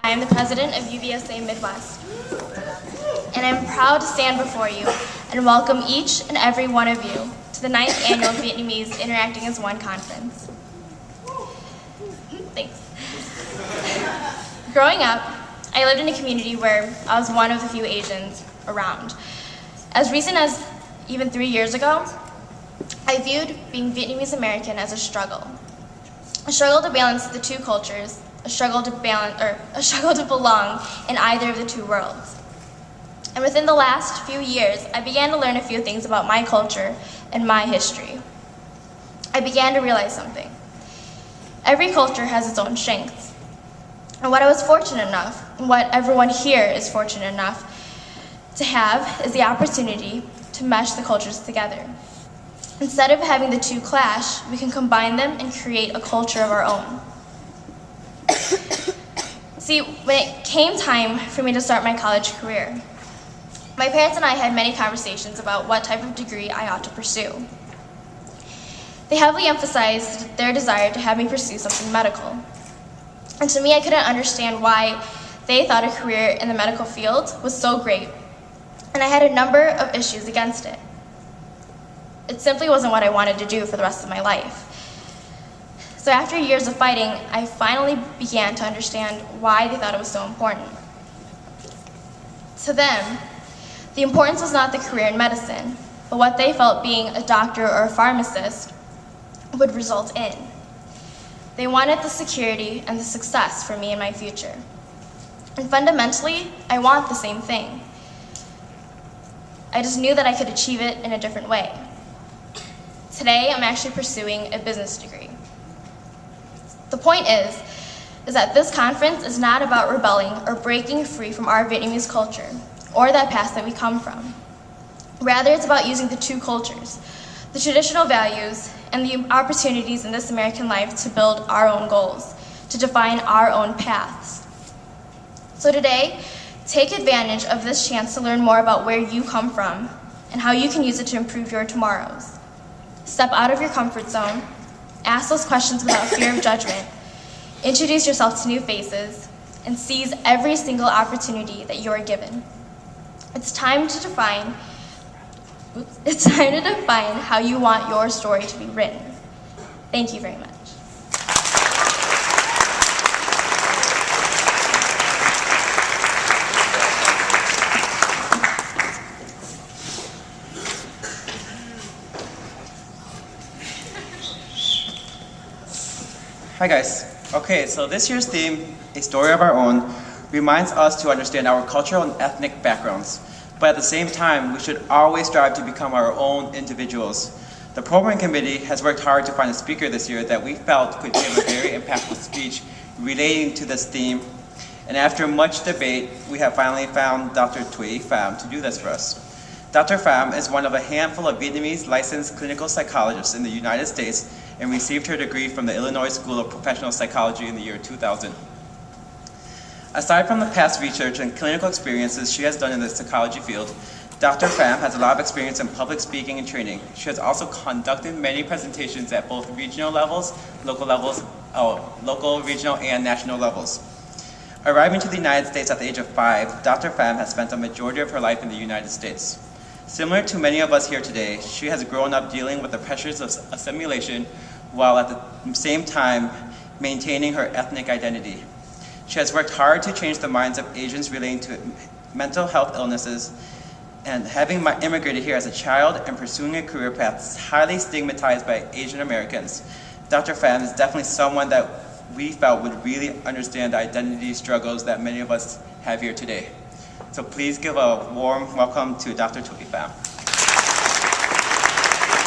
I am the president of UVSA Midwest, and I'm proud to stand before you and welcome each and every one of you to the 9th Annual Vietnamese Interacting as One Conference. Thanks. Growing up, I lived in a community where I was one of the few Asians around. As recent as even 3 years ago, I viewed being Vietnamese American as a struggle to balance the two cultures, a struggle to belong in either of the two worlds. And within the last few years, I began to learn a few things about my culture and my history. I began to realize something. Every culture has its own strengths. And what I was fortunate enough, and what everyone here is fortunate enough to have, is the opportunity to mesh the cultures together. Instead of having the two clash, we can combine them and create a culture of our own. See, when it came time for me to start my college career, my parents and I had many conversations about what type of degree I ought to pursue. They heavily emphasized their desire to have me pursue something medical. And to me, I couldn't understand why they thought a career in the medical field was so great, and I had a number of issues against it. It simply wasn't what I wanted to do for the rest of my life. So after years of fighting, I finally began to understand why they thought it was so important. To them, the importance was not the career in medicine, but what they felt being a doctor or a pharmacist would result in. They wanted the security and the success for me in my future. And fundamentally, I want the same thing. I just knew that I could achieve it in a different way. Today, I'm actually pursuing a business degree. The point is that this conference is not about rebelling or breaking free from our Vietnamese culture or that past that we come from. Rather, it's about using the two cultures, the traditional values and the opportunities in this American life to build our own goals, to define our own paths. So today, take advantage of this chance to learn more about where you come from and how you can use it to improve your tomorrows. Step out of your comfort zone, ask those questions without fear of judgment, introduce yourself to new faces, and seize every single opportunity that you are given. It's time to define how you want your story to be written. Thank you very much. Hi guys. Okay, so this year's theme, A Story of Our Own, reminds us to understand our cultural and ethnic backgrounds. But at the same time, we should always strive to become our own individuals. The program committee has worked hard to find a speaker this year that we felt could give a very impactful speech relating to this theme. And after much debate, we have finally found Dr. Thuy Pham to do this for us. Dr. Pham is one of a handful of Vietnamese licensed clinical psychologists in the United States and received her degree from the Illinois School of Professional Psychology in the year 2000. Aside from the past research and clinical experiences she has done in the psychology field, Dr. Pham has a lot of experience in public speaking and training. She has also conducted many presentations at both regional levels, local, regional, and national levels. Arriving to the United States at the age of 5, Dr. Pham has spent a majority of her life in the United States. Similar to many of us here today, she has grown up dealing with the pressures of assimilation while at the same time maintaining her ethnic identity. She has worked hard to change the minds of Asians relating to mental health illnesses, and having immigrated here as a child and pursuing a career path highly stigmatized by Asian Americans, Dr. Pham is definitely someone that we felt would really understand the identity struggles that many of us have here today. So please give a warm welcome to Dr. Thuy Pham.